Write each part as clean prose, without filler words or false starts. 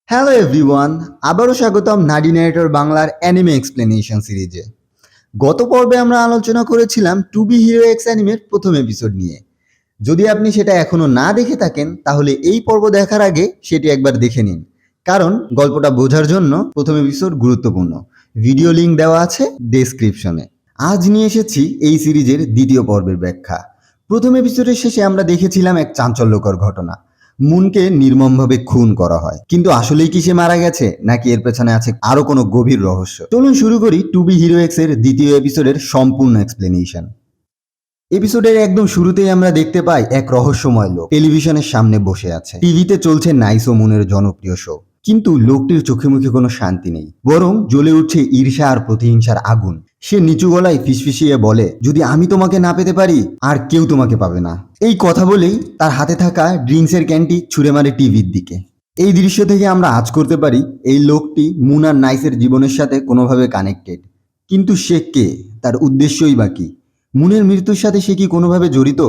Hello everyone, আবারও স্বাগতম নাডি narrator বাংলার অ্যানিমে এক্সপ্লেনেশন সিরিজে। গত পর্বে আমরা আলোচনা করেছিলাম টু বি হিরো এক্স অ্যানিমের প্রথম এপিসোড নিয়ে। যদি আপনি সেটা এখনো না দেখে থাকেন তাহলে এই পর্ব দেখার আগে সেটি একবার দেখে নিন, কারণ গল্পটা বোঝার জন্য প্রথম এপিসোড গুরুত্বপূর্ণ। ভিডিও লিংক দেওয়া আছে ডেসক্রিপশনে। আজ নিয়ে এসেছি এই সিরিজের দ্বিতীয় পর্বের ব্যাখ্যা। প্রথম এপিসোডের শেষে আমরা দেখেছিলাম এক চাঞ্চল্যকর ঘটনা। মুনকে নির্মমভাবে খুন করা হয়, কিন্তু আসলেই কি সে মারা গেছে নাকি এর পেছনে আছে আরো কোনো গভীর রহস্য? চলুন শুরু করি টু বি হিরো এক্স এর দ্বিতীয় এপিসোডের সম্পূর্ণ এক্সপ্লেনেশন। এপিসোডের একদম শুরুতেই আমরা দেখতে পাই এক রহস্যময় লোক টেলিভিশনের সামনে বসে আছে। টিভিতে চলছে নাইস ও মুনের জনপ্রিয় শো, কিন্তু লোকটির চোখে মুখে কোনো শান্তি নেই, বরং জ্বলে উঠছে ঈর্ষা আর প্রতিহিংসার আগুন। সে নিচু গলায় ফিসফিসিয়ে বলে, যদি আমি তোমাকে না পেতে পারি আর কেউ তোমাকে পাবে না। এই কথা বলেই তার হাতে থাকা ড্রিঙ্কসের ক্যানটি ছুঁড়ে মারে টিভির দিকে। এই দৃশ্য থেকে আমরা আজ করতে পারি এই লোকটি মুন আর নাইসের জীবনের সাথে কোনোভাবে কানেক্টেড। কিন্তু সে কে? তার উদ্দেশ্যই বা কি? মুনের মৃত্যুর সাথে সে কি কোনোভাবে জড়িত?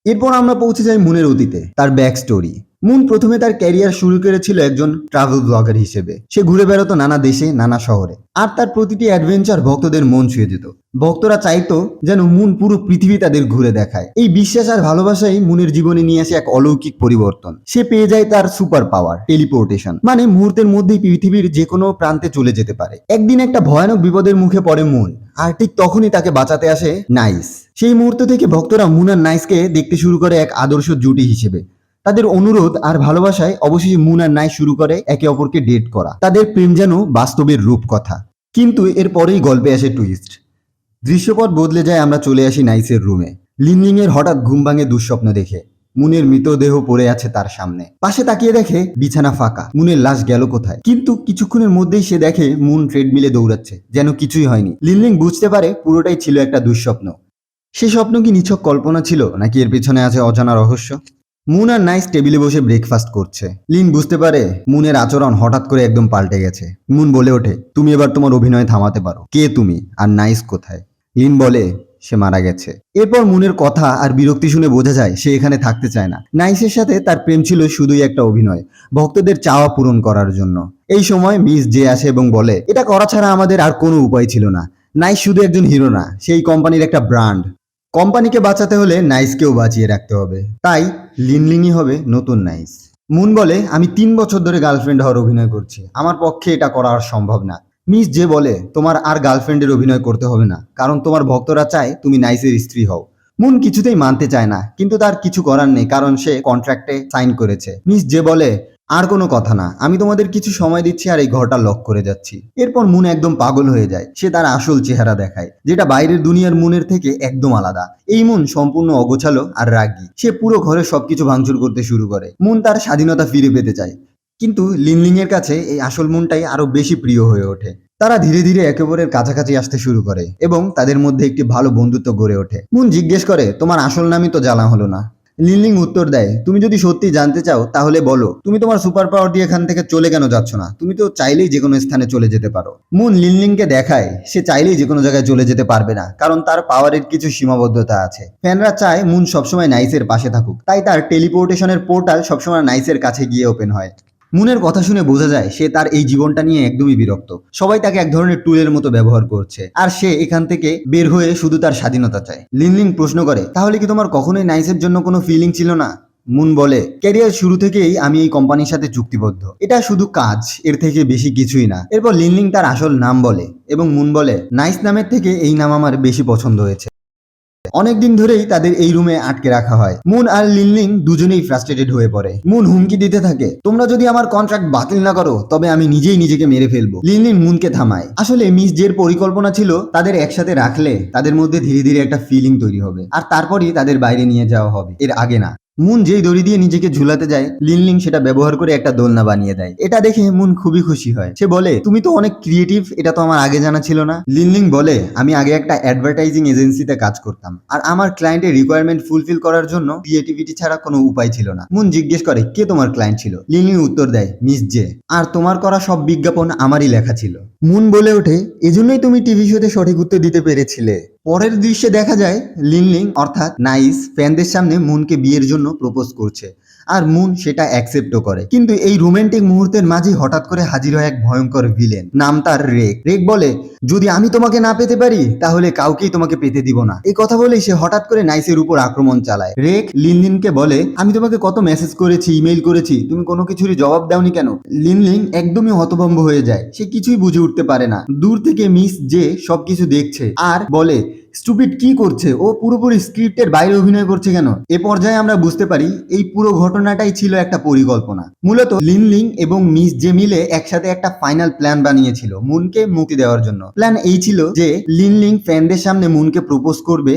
এরপর আমরা পৌঁছে যাই মুনের অতীতে, তার ব্যাক স্টোরি। মুন প্রথমে তার ক্যারিয়ার শুরু করেছিল একজন ট্রাভেল ব্লগার হিসেবে। সে ঘুরে বেড়াতো নানা দেশে, নানা শহরে, আর তার প্রতিটি অ্যাডভেঞ্চার ভক্তদের মন ছুঁয়ে যেত। ভক্তরা চাইতো যেন মুন পুরো পৃথিবী তাদের ঘুরে দেখায়। এই বিশ্বাস আর ভালোবাসাই মুনের জীবনে নিয়ে আসে এক অলৌকিক পরিবর্তন। সে পেয়ে যায় তার সুপার পাওয়ার, টেলিপোর্টেশন, মানে মুহূর্তের মধ্যেই পৃথিবীর যে কোনো প্রান্তে চলে যেতে পারে। একদিন একটা ভয়ানক বিপদের মুখে পড়ে মুন, আর ঠিক তখনই তাকে বাঁচাতে আসে নাইস। সেই মুহূর্ত থেকে ভক্তরা মুন আর নাইসকে দেখতে শুরু করে এক আদর্শ জুটি হিসেবে। তাদের অনুরোধ আর ভালোবাসায় অবশেষে মুন আর নাইস শুরু করে একে অপরকে ডেট করা। তাদের প্রেম যেন বাস্তবের রূপকথা। কিন্তু এরপরেই গল্পে আসে টুইস্ট। দৃশ্যপট বদলে যায়, আমরা চলে আসি নাইসের রুমে। লিনলিং এর হঠাৎ ঘুম ভাঙে দুঃস্বপ্ন দেখে। মুনের মৃতদেহ পড়ে আছে তার সামনে। পাশে তাকিয়ে দেখে বিছানা ফাঁকা। মুনের লাশ গেল কোথায়? কিন্তু কিছুক্ষণের মধ্যেই সে দেখে মুন ট্রেডমিলে দৌড়াচ্ছে, যেন কিছুই হয়নি। লিনলিং বুঝতে পারে পুরোটাই ছিল একটা দুঃস্বপ্ন। সে স্বপ্ন কি নিছক কল্পনা ছিল, নাকি এর পেছনে আছে অজানা রহস্য? মুন আর নাইস টেবিলে বসে ব্রেকফাস্ট করছে। লিন বুঝতে পারে মুনের আচরণ হঠাৎ করে একদম পাল্টে গেছে। মুন বলে ওঠে, তুমি এবার তোমার অভিনয় থামাতে পারো। কে তুমি, আর নাইস কোথায়? লিন বলে, সে মারা গেছে। এরপর মুনের কথা আর বিরক্তি শুনে বোঝা যায় সে এখানে থাকতে চায় না। নাইসের সাথে তার প্রেম ছিল শুধুই একটা অভিনয়, ভক্তদের চাওয়া পূরণ করার জন্য। এই সময় মিস জে আসে এবং বলে, এটা করা ছাড়া আমাদের আর কোনো উপায় ছিল না। নাইস শুধু একজন হিরো না, সেই কোম্পানির একটা ব্র্যান্ড। কোম্পানিকে বাঁচাতে হলে নাইসকেও বাঁচিয়ে রাখতে হবে। তাই লিনলিংই হবে নতুন নাইস। মুন বলে, আমি 3 বছর ধরে গার্লফ্রেন্ড হওয়ার অভিনয় করছি, আমার পক্ষে এটা করা আর সম্ভব না। মিস যে বলে, তোমার আর গার্লফ্রেন্ডের অভিনয় করতে হবে না, কারণ তোমার ভক্তরা চায় তুমি নাইসের স্ত্রী হও। মুন কিছুতেই মানতে চায় না, কিন্তু তার কিছু করার নেই, কারণ সে কন্ট্রাক্টে সাইন করেছে। মিস যে বলে, আর কোনো কথা না, আমি তোমাদের কিছু সময় দিচ্ছি আর এই ঘরটা লক করে যাচ্ছি। এরপর মুন একদম পাগল হয়ে যায়। সে তার আসল চেহারা দেখায়, যেটা বাইরের দুনিয়ার মুনের থেকে একদম আলাদা। এই মুন সম্পূর্ণ অগোছালো আর রাগী। সে পুরো ঘরে সবকিছু ভাঙচুর করতে শুরু করে। মুন তার স্বাধীনতা ফিরে পেতে চায়, কিন্তু লিনলিং এর কাছে এই আসল মুনটাই আরো বেশি প্রিয় হয়ে ওঠে। তারা ধীরে ধীরে একে অপরের কাছাকাছি আসতে শুরু করে এবং তাদের মধ্যে একটি ভালো বন্ধুত্ব গড়ে ওঠে। মুন জিজ্ঞেস করে, তোমার আসল নামই তো জানা হলো না। লিনলিং উত্তর দেয়, তুমি যদি সত্যি জানতে চাও তাহলে বলো, তুমি তোমার সুপার পাওয়ার দিয়ে এখান থেকে চলে কেন যাচ্ছ না? তুমি তো চাইলেই যে কোনো স্থানে চলে যেতে পারো। মুন লিনলিংকে দেখায় সে চাইলেই যে কোনো জায়গায় চলে যেতে পারবে না, কারণ তার পাওয়ারের কিছু সীমাবদ্ধতা আছে। ফ্যানরা চায় মুন সবসময় নাইসের পাশে থাকুক, তাই তার টেলিপোর্টেশনের পোর্টাল সবসময় নাইসের কাছে গিয়ে ওপেন হয়। মুনের কথা শুনে বোঝা যায় সে তার এই জীবনটা নিয়ে একদমই বিরক্ত। সবাই তাকে এক ধরনের টুলের মতো ব্যবহার করছে, আর সে এখান থেকে বের হয়ে শুধু তার স্বাধীনতা চায়। লিনলিং প্রশ্ন করে, তাহলে কি তোমার কখনোই নাইসের জন্য কোনো ফিলিং ছিল না? মুন বলে, ক্যারিয়ার শুরু থেকেই আমি এই কোম্পানির সাথে চুক্তিবদ্ধ, এটা শুধু কাজ, এর থেকে বেশি কিছুই না। এরপর লিনলিং তার আসল নাম বলে এবং মুন বলে, নাইস নামের থেকে এই নাম আমার বেশি পছন্দ হয়েছে। অনেকদিন ধরেই তাদের এই রুমে আটকে রাখা হয়। মুন আর লিনলিং দুজনেই ফ্রাস্ট্রেটেড হয়ে পড়ে। মুন হুমকি দিতে থাকে, তোমরা যদি আমার কন্ট্রাক্ট বাতিল না করো তবে আমি নিজেই নিজেকে মেরে ফেলবো। লিনলিং মুনকে থামায়। আসলে মিস জের পরিকল্পনা ছিল তাদের একসাথে রাখলে তাদের মধ্যে ধীরে ধীরে একটা ফিলিং তৈরি হবে, আর তারপরই তাদের বাইরে নিয়ে যাওয়া হবে, এর আগে না। মুন যেই দড়ি দিয়ে নিজেকে ঝুলাতে যায়, লিনলিং সেটা ব্যবহার করে একটা দোলনা বানিয়ে দেয়। এটা দেখে মুন খুবই খুশি হয়। সে বলে, তুমি তো অনেক ক্রিয়েটিভ, এটা তো আমার আগে জানা ছিল না। লিনলিং বলে, আমি আগে একটা অ্যাডভার্টাইজিং এজেন্সিতে কাজ করতাম, আর আমার ক্লায়েন্টের রিকোয়ারমেন্ট ফুলফিল করার জন্য ক্রিয়েটিভিটি ছাড়া কোনো উপায় ছিল না। মুন জিজ্ঞেস করে, কে তোমার ক্লায়েন্ট ছিল? লিনলিং উত্তর দেয়, মিস জে, আর তোমার করা সব বিজ্ঞাপন আমারই লেখা ছিল। মুন বলে ওঠে, এজন্যই তুমি টিভি শোতে সঠিক উত্তর দিতে পেরেছিলে। পরের দৃশ্যে দেখা যায় লিনলিং অর্থাৎ নাইস ফ্যানদের সামনে মুনকে বিয়ের জন্য প্রপোজ করছে, আর মুন সেটা অ্যাকসেপ্টও করে। কিন্তু এই রোমান্টিক মুহূর্তের মাঝে হঠাৎ করে হাজির হয় এক ভয়ঙ্কর ভিলেন, নাম তার রেক। রেক বলে, যদি আমি তোমাকে না পেতে পারি তাহলে কাউকেই তোমাকে পেতে দিব না। এই কথা বলেই সে হঠাৎ করে নাইসের উপর আক্রমণ চালায়। রেক লিনলিনকে বলে, আমি তোমাকে কত মেসেজ করেছি, ইমেইল করেছি, তুমি কোনো কিছুরই জবাব দাওনি কেন? লিনলিন একদমই হতভম্ব হয়ে যায়, সে কিছুই বুঝে উঠতে পারে না। দূর থেকে মিস জে সবকিছু দেখছে আর বলে, স্টুপিড কি করছে ও, পুরোপুরি স্ক্রিপ্টের বাইরে অভিনয় করছে কেন? এ পর্যায়ে আমরা বুঝতে পারি এই পুরো ঘটনাটাই ছিল একটা পরিকল্পনা। মূলত লিনলিং এবং মিস জে মিলে একসাথে একটা ফাইনাল প্ল্যান বানিয়েছিল মুনকে মুক্তি দেওয়ার জন্য। প্ল্যান এই ছিল যে লিনলিং ফ্যানদের সামনে মুনকে প্রপোজ করবে,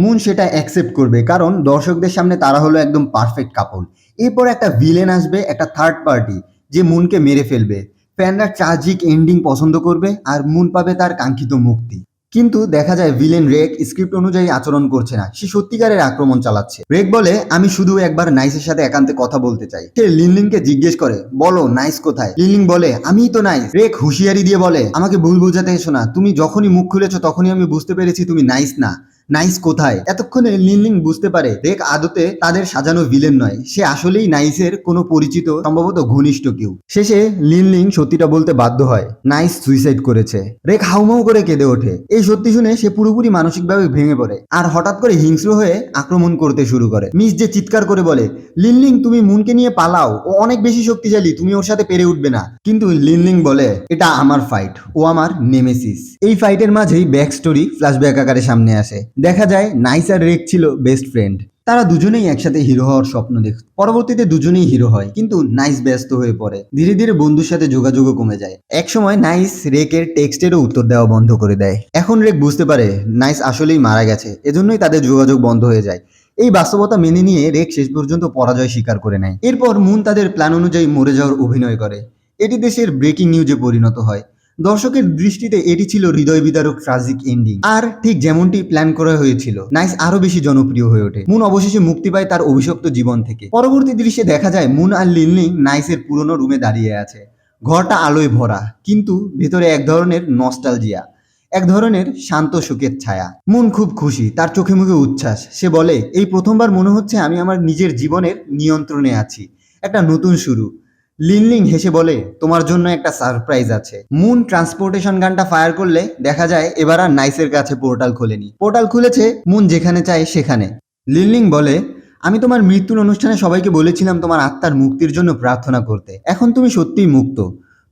মুন সেটা অ্যাকসেপ্ট করবে, কারণ দর্শকদের সামনে তারা হলো একদম পারফেক্ট কাপল। এরপর একটা ভিলেন আসবে, একটা থার্ড পার্টি, যে মুনকে মেরে ফেলবে। ফ্যানরা ট্র্যাজিক এন্ডিং পছন্দ করবে আর মুন পাবে তার কাঙ্ক্ষিত মুক্তি। কিন্তু দেখা যায় ভিলেন রেক স্ক্রিপ্ট অনুযায়ী আচরণ করছে না, সে সত্যিকারের আক্রমণ চালাচ্ছে। রেক বলে, আমি শুধু একবার নাইসের সাথে একান্তে কথা বলতে চাই। সে লিনলিংকে জিজ্ঞেস করে, বলো নাইস কোথায়? লিনলিং বলে, আমিই তো নাইস। রেক হুঁশিয়ারি দিয়ে বলে, আমাকে ভুল বোঝাতে এসো না, তুমি যখনই মুখ খুলেছো তখনই আমি বুঝতে পেরেছি তুমি নাইস না। নাইস কোথায়? এতক্ষণে লিনলিং বুঝতে পারে রেক আদতে তাদের সাজানো ভিলেন নয়, সে আসলেই নাইসের কোনো পরিচিত, সম্ভবত ঘনিষ্ঠ কেউ। শেষে লিনলিং সত্যিটা বলতে বাধ্য হয়, নাইস সুইসাইড করেছে। রেক হাউমাউ করে কেঁদে ওঠে। এই সত্যি শুনে সে পুরোপুরি মানসিকভাবে ভেঙে পড়ে আর হঠাৎ করে হিংস্র হয়ে আক্রমণ করতে শুরু করে। মিস যে চিৎকার করে বলে, লিনলিং তুমি মুনকে নিয়ে পালাও, ও অনেক বেশি শক্তিশালী, তুমি ওর সাথে পেরে উঠবে না। কিন্তু লিনলিং বলে, এটা আমার ফাইট, ও আমার নেমেসিস। এই ফাইটের মাঝেই ব্যাক স্টোরি ফ্ল্যাশব্যাক আকারে সামনে আসে। দেখা যায় নাইস আর রেক ছিল বেস্ট ফ্রেন্ড। তারা দুজনেই একসাথে হিরো হওয়ার স্বপ্ন দেখত। পরবর্তীতে দুজনেই হিরো হয়, কিন্তু নাইস ব্যস্ত হয়ে পড়ে। ধীরে ধীরে বন্ধুর সাথে যোগাযোগও কমে যায়। একসময় নাইস রেকের টেক্সটেরও উত্তর দেওয়া বন্ধ করে দেয়। এখন রেক বুঝতে পারে নাইস আসলেই মারা গেছে, এজন্যই তাদের যোগাযোগ বন্ধ হয়ে যায়। এই বাস্তবতা মেনে নিয়ে রেক শেষ পর্যন্ত পরাজয় স্বীকার করে নেয়। এরপর মুন তাদের প্ল্যান অনুযায়ী মরে যাওয়ার অভিনয় করে। এটি দেশের ব্রেকিং নিউজে পরিণত হয়। দর্শকের দৃষ্টিতে এটি ছিল হৃদয় বিদারক ট্রাজিক এন্ডিং। আর ঠিক যেমনটি প্ল্যান করা হয়েছিল, নাইস আরো বেশি জনপ্রিয় হয়ে ওঠে। মুন অবশেষে মুক্তি পায় তার অভিশপ্ত জীবন থেকে। পরবর্তী দৃশ্যে দেখা যায় মুন আর লিনলিং নাইসের পুরনো রুমে দাঁড়িয়ে আছে। ঘরটা আলোয় ভরা, কিন্তু ভেতরে এক ধরনের নস্টালজিয়া, এক ধরনের শান্ত শোকের ছায়া। মুন খুব খুশি, তার চোখে মুখে উচ্ছ্বাস। সে বলে, এই প্রথমবার মনে হচ্ছে আমি আমার নিজের জীবনের নিয়ন্ত্রণে আছি, একটা নতুন শুরু। লিনলিং হেসে বলে, তোমার জন্য একটা সারপ্রাইজ আছে। মুন ট্রান্সপোর্টেশন গানটা ফায়ার করলে দেখা যায় এবার আর নাইসের কাছে পোর্টাল খোলেনি, পোর্টাল খুলেছে মুন যেখানে চায় সেখানে। লিনলিং বলে, আমি তোমার মৃত্যুর অনুষ্ঠানে সবাইকে বলেছিলাম তোমার আত্মার মুক্তির জন্য প্রার্থনা করতে। এখন তুমি সত্যিই মুক্ত,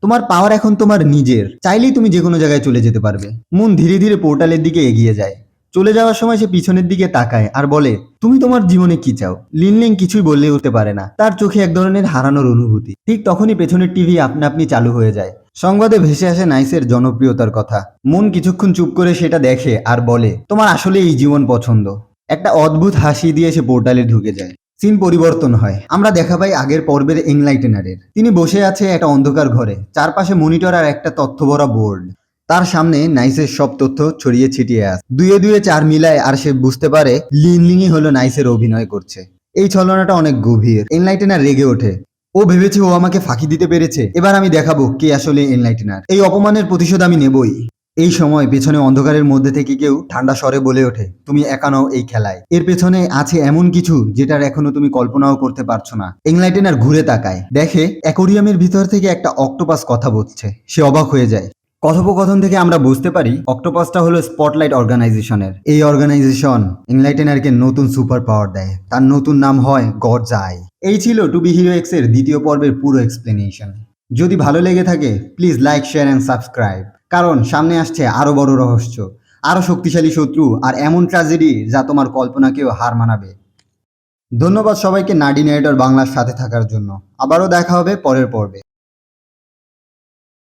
তোমার পাওয়ার এখন তোমার নিজের, চাইলেই তুমি যে কোনো জায়গায় চলে যেতে পারবে। মুন ধীরে ধীরে পোর্টালের দিকে এগিয়ে যায়। চলে যাওয়ার সময় সে পিছনের দিকে তাকায় আর বলে, তুমি তোমার জীবনে কি চাও? লিনলিং কিছুই বললে উঠতে পারে না, তার চোখে এক ধরনের হারানোর অনুভূতি। ঠিক তখনই পেছনের টিভি আপনা আপনি চালু হয়ে যায়। সংবাদে ভেসে আসে নাইসের জনপ্রিয়তার কথা। মন কিছুক্ষণ চুপ করে সেটা দেখে আর বলে, তোমার আসলে এই জীবন পছন্দ। একটা অদ্ভুত হাসি দিয়ে সে পোর্টালে ঢুকে যায়। সিন পরিবর্তন হয়, আমরা দেখা পাই আগের পর্বের এনলাইটেনারের। তিনি বসে আছে একটা অন্ধকার ঘরে, চারপাশে মনিটর আর একটা তথ্য ভরা বোর্ড। তার সামনে নাইসের সব তথ্য ছড়িয়ে ছিটিয়ে আছে। দুয়ে দুয়ে চার মিলায় আর সে বুঝতে পারে লিনলিংই হলো নাইসের অভিনয় করছে। এই ছলনাটা অনেক গভীর। এনলাইটেনার রেগে ওঠে। ও ভেবেছে ও আমাকে ফাঁকি দিতে পেরেছে, এবার আমি দেখাবো কে আসলে এনলাইটেনার। এই অপমানের প্রতিশোধ আমি নেবই। এই সময় পেছনে অন্ধকারের মধ্যে থেকে কেউ ঠান্ডা স্বরে বলে ওঠে, তুমি একা নও এই খেলায়, এর পেছনে আছে এমন কিছু যেটার এখনো তুমি কল্পনাও করতে পারছো না। এনলাইটেনার ঘুরে তাকায়, দেখে অ্যাকোরিয়ামের ভিতর থেকে একটা অক্টোপাস কথা বলছে। সে অবাক হয়ে যায়। কথোপকথন থেকে আমরা বুঝতে পারি অক্টোপাসটা হলো স্পটলাইট অর্গানাইজেশনের। এই অর্গানাইজেশন এনলাইটেনারকে নতুন সুপার পাওয়ার দেয়, তার নতুন নাম হয় গডস আই। এই ছিল টু বি হিরো এক্স এর দ্বিতীয় পর্বের পুরো এক্সপ্লেনেশন। যদি ভালো লেগে থাকে please like, share and subscribe, কারণ সামনে আসছে আরো বড় রহস্য, আরো শক্তিশালী শত্রু আর এমন ট্র্যাজেডি যা তোমার কল্পনাকেও হার মানাবে। ধন্যবাদ সবাইকে নাডি নেরেটর বাংলার সাথে থাকার জন্য। আবারও দেখা হবে পরের পর্বে।